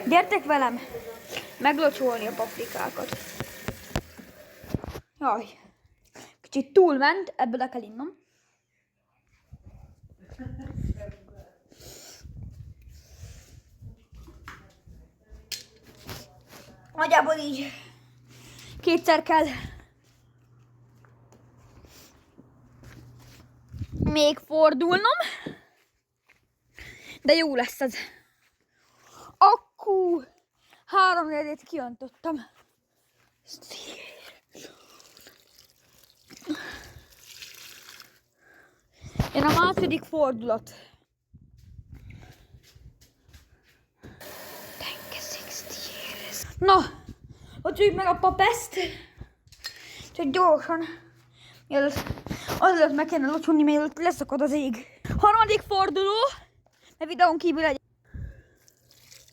Gyertek velem meglocsolni a paprikákat. Jaj, kicsit túlment, ebből le kell innom. Nagyjából így kétszer kell még fordulnom, de jó lesz ez. Akkú 3/4-ét kiöntottam. Jön a második fordulat. Na, locsoljuk meg a papeszt. Csak gyorsan. Mielőtt meg kellene locsolni, mielőtt leszakad az ég. Harmadik forduló. A videón kívül egy